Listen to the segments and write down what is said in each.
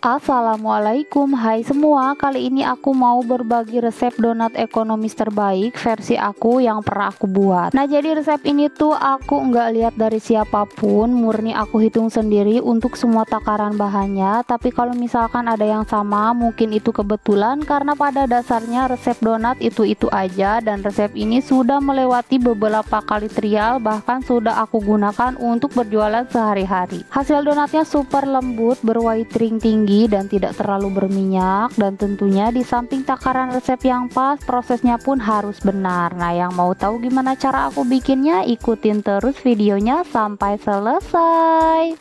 Assalamualaikum, hai semua. Kali ini aku mau berbagi resep donat ekonomis terbaik versi aku yang pernah aku buat. Nah, jadi resep ini tuh aku nggak lihat dari siapapun, murni aku hitung sendiri untuk semua takaran bahannya. Tapi kalau misalkan ada yang sama, mungkin itu kebetulan karena pada dasarnya resep donat itu aja, dan resep ini sudah melewati beberapa kali trial, bahkan sudah aku gunakan untuk berjualan sehari-hari. Hasil donatnya super lembut, berwhitering tinggi dan tidak terlalu berminyak, dan tentunya di samping takaran resep yang pas, prosesnya pun harus benar. Nah, yang mau tahu gimana cara aku bikinnya, ikutin terus videonya sampai selesai.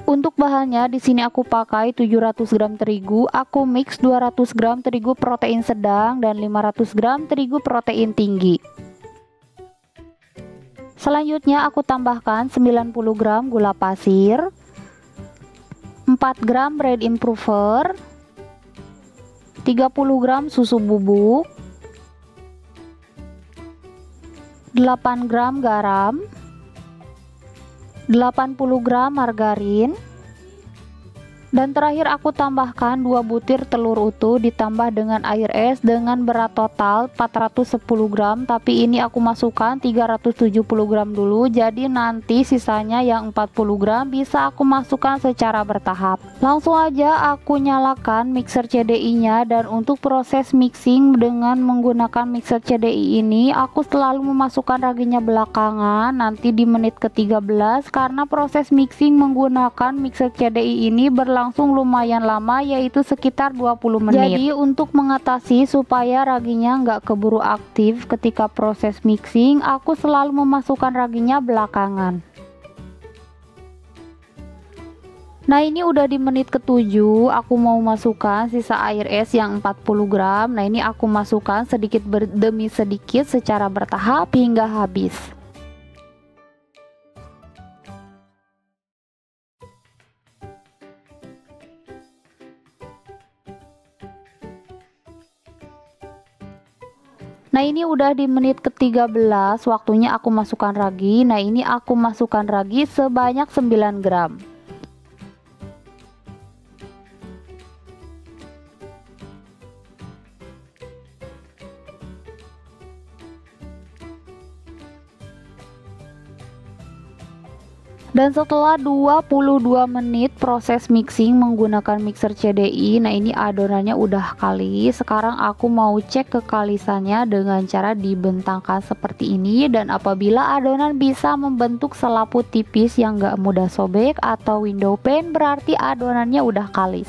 Untuk bahannya di sini aku pakai 700 gram terigu, aku mix 200 gram terigu protein sedang dan 500 gram terigu protein tinggi. Selanjutnya aku tambahkan 90 gram gula pasir, 4 gram bread improver, 30 gram susu bubuk, 8 gram garam, 80 gram margarin, dan terakhir aku tambahkan 2 butir telur utuh ditambah dengan air es dengan berat total 410 gram, tapi ini aku masukkan 370 gram dulu, jadi nanti sisanya yang 40 gram bisa aku masukkan secara bertahap. Langsung aja aku nyalakan mixer CDI nya, dan untuk proses mixing dengan menggunakan mixer CDI ini aku selalu memasukkan raginya belakangan, nanti di menit ke-13, karena proses mixing menggunakan mixer CDI ini berlangsung lumayan lama, yaitu sekitar 20 menit. Jadi untuk mengatasi supaya raginya nggak keburu aktif ketika proses mixing, aku selalu memasukkan raginya belakangan. Nah, ini udah di menit ke-7, aku mau masukkan sisa air es yang 40 gram. Nah, ini aku masukkan sedikit demi sedikit secara bertahap hingga habis. Nah, ini udah di menit ke-13, waktunya aku masukkan ragi. Nah, ini aku masukkan ragi sebanyak 9 gram. Dan setelah 22 menit proses mixing menggunakan mixer CDI, nah ini adonannya udah kalis. Sekarang aku mau cek kekalisannya dengan cara dibentangkan seperti ini, dan apabila adonan bisa membentuk selaput tipis yang gak mudah sobek atau window pane, berarti adonannya udah kalis.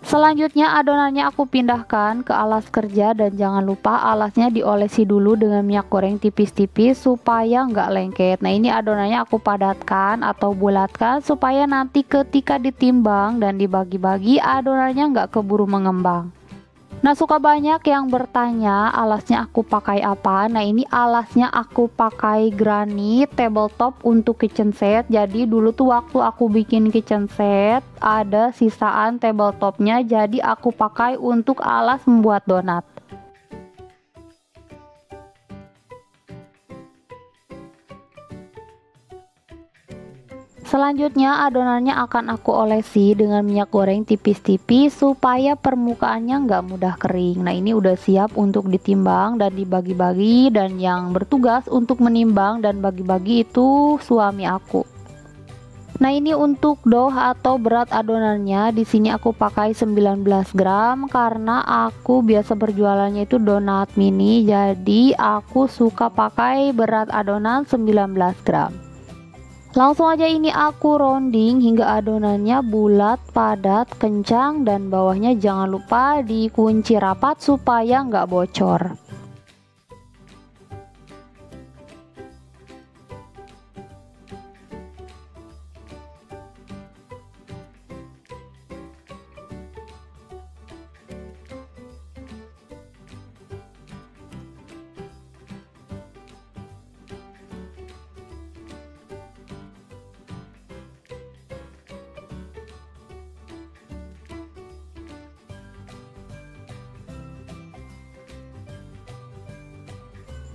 Selanjutnya adonannya aku pindahkan ke alas kerja, dan jangan lupa alasnya diolesi dulu dengan minyak goreng tipis-tipis supaya nggak lengket. Nah, ini adonannya aku padatkan atau bulatkan supaya nanti ketika ditimbang dan dibagi-bagi adonannya nggak keburu mengembang. Nah, suka banyak yang bertanya alasnya aku pakai apa. Nah, ini alasnya aku pakai granit tabletop untuk kitchen set. Jadi dulu tuh waktu aku bikin kitchen set ada sisaan tabletopnya, jadi aku pakai untuk alas membuat donat. Selanjutnya adonannya akan aku olesi dengan minyak goreng tipis-tipis supaya permukaannya nggak mudah kering. Nah, ini udah siap untuk ditimbang dan dibagi-bagi, dan yang bertugas untuk menimbang dan bagi-bagi itu suami aku. Nah, ini untuk dough atau berat adonannya di sini aku pakai 19 gram karena aku biasa berjualannya itu donat mini, jadi aku suka pakai berat adonan 19 gram. Langsung aja ini aku rounding hingga adonannya bulat, padat, kencang, dan bawahnya jangan lupa dikunci rapat supaya nggak bocor.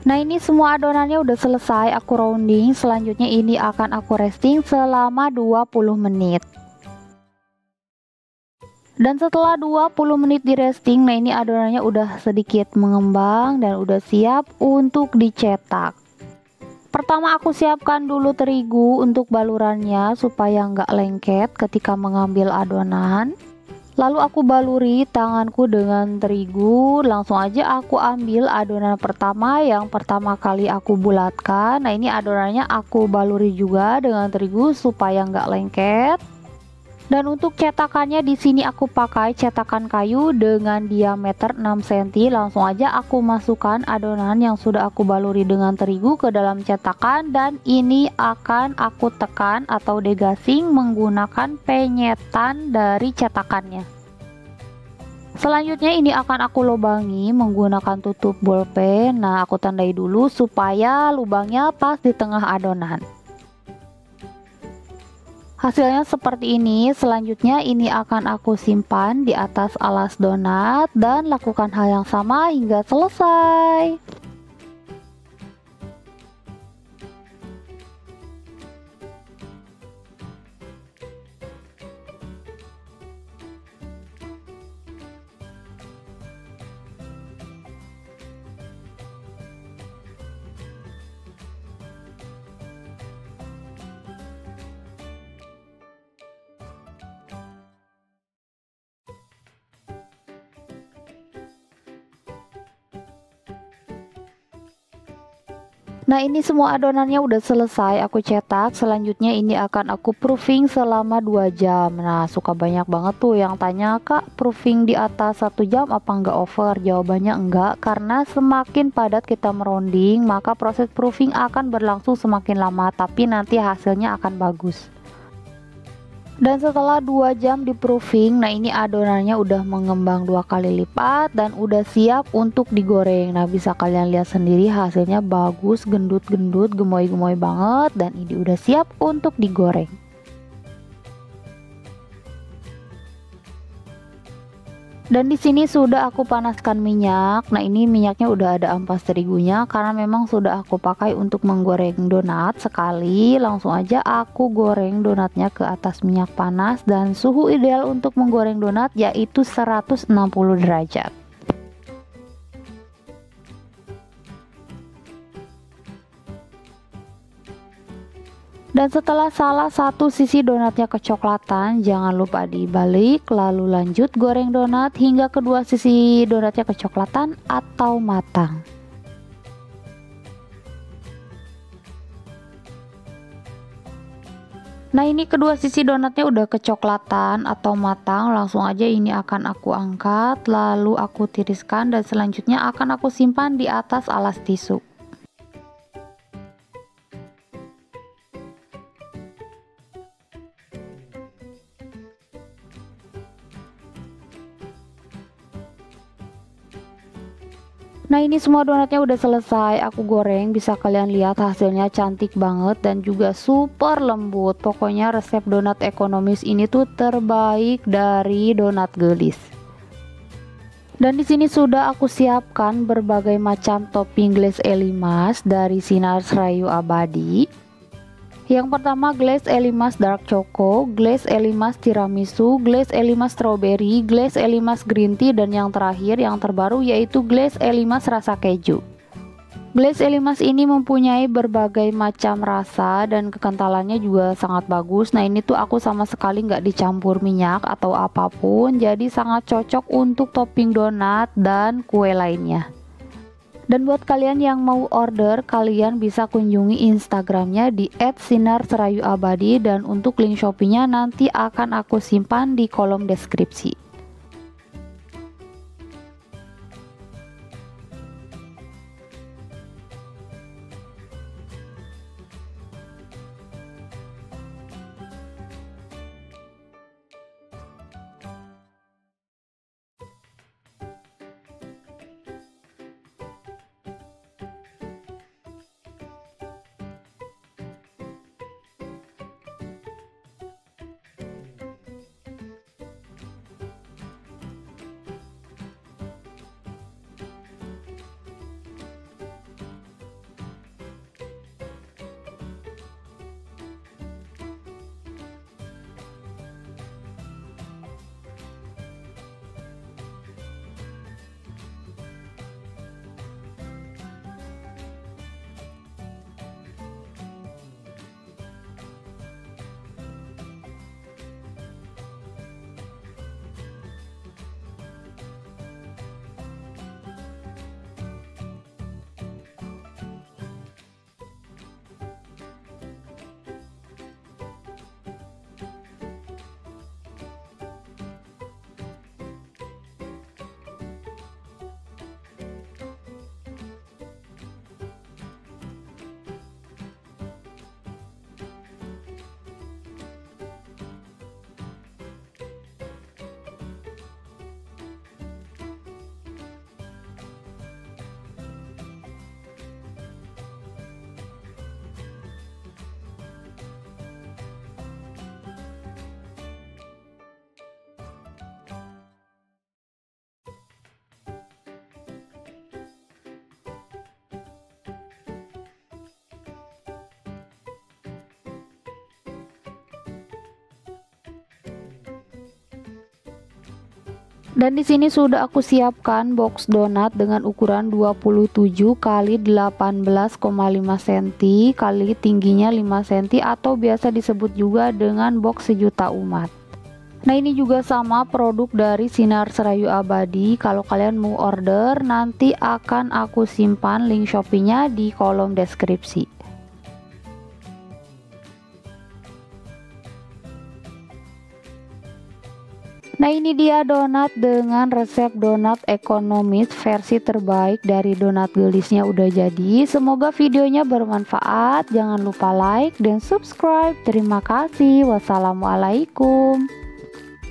Nah, ini semua adonannya udah selesai aku rounding. Selanjutnya ini akan aku resting selama 20 menit. Dan setelah 20 menit di resting, nah ini adonannya udah sedikit mengembang dan udah siap untuk dicetak. Pertama aku siapkan dulu terigu untuk balurannya supaya nggak lengket ketika mengambil adonan. Lalu aku baluri tanganku dengan terigu, langsung aja aku ambil adonan pertama yang pertama kali aku bulatkan. Nah ini adonannya aku baluri juga dengan terigu supaya nggak lengket. Dan untuk cetakannya di sini aku pakai cetakan kayu dengan diameter 6 cm. Langsung aja aku masukkan adonan yang sudah aku baluri dengan terigu ke dalam cetakan dan ini akan aku tekan atau degasing menggunakan penyetan dari cetakannya. Selanjutnya ini akan aku lubangi menggunakan tutup bolpen. Nah, aku tandai dulu supaya lubangnya pas di tengah adonan. Hasilnya seperti ini. Selanjutnya ini akan aku simpan di atas alas donat dan lakukan hal yang sama hingga selesai. Nah ini semua adonannya udah selesai aku cetak. Selanjutnya ini akan aku proofing selama 2 jam. Nah suka banyak banget tuh yang tanya, Kak, proofing di atas 1 jam apa enggak over? Jawabannya enggak, karena semakin padat kita meronding maka proses proofing akan berlangsung semakin lama, tapi nanti hasilnya akan bagus. Dan setelah 2 jam di proofing, nah ini adonannya udah mengembang 2 kali lipat dan udah siap untuk digoreng. Nah bisa kalian lihat sendiri hasilnya bagus, gendut-gendut, gemoy-gemoy banget, dan ini udah siap untuk digoreng. Dan di sini sudah aku panaskan minyak. Nah ini minyaknya udah ada ampas terigunya karena memang sudah aku pakai untuk menggoreng donat sekali. Langsung aja aku goreng donatnya ke atas minyak panas dan suhu ideal untuk menggoreng donat yaitu 160 derajat. Dan setelah salah satu sisi donatnya kecoklatan, jangan lupa dibalik, lalu lanjut goreng donat hingga kedua sisi donatnya kecoklatan atau matang. Nah ini kedua sisi donatnya udah kecoklatan atau matang, langsung aja ini akan aku angkat, lalu aku tiriskan dan selanjutnya akan aku simpan di atas alas tisu. Nah ini semua donatnya udah selesai aku goreng, bisa kalian lihat hasilnya cantik banget dan juga super lembut. Pokoknya resep donat ekonomis ini tuh terbaik dari donat gelis. Dan di sini sudah aku siapkan berbagai macam topping glaze Elimas dari Sinar Serayu Abadi. Yang pertama glaze Elimas dark choco, glaze Elimas tiramisu, glaze Elimas strawberry, glaze Elimas green tea, dan yang terakhir yang terbaru yaitu glaze Elimas rasa keju. Glaze Elimas ini mempunyai berbagai macam rasa dan kekentalannya juga sangat bagus. Nah ini tuh aku sama sekali nggak dicampur minyak atau apapun, jadi sangat cocok untuk topping donat dan kue lainnya. Dan buat kalian yang mau order, kalian bisa kunjungi Instagramnya di @sinarserayuabadi dan untuk link Shopee-nya nanti akan aku simpan di kolom deskripsi. Dan di sini sudah aku siapkan box donat dengan ukuran 27 kali 18,5 cm kali tingginya 5 cm atau biasa disebut juga dengan box sejuta umat. Nah, ini juga sama produk dari Sinar Serayu Abadi. Kalau kalian mau order, nanti akan aku simpan link Shopee-nya di kolom deskripsi. Nah, ini dia donat dengan resep donat ekonomis versi terbaik dari Donat Gelisnya udah jadi. Semoga videonya bermanfaat. Jangan lupa like dan subscribe. Terima kasih. Wassalamualaikum.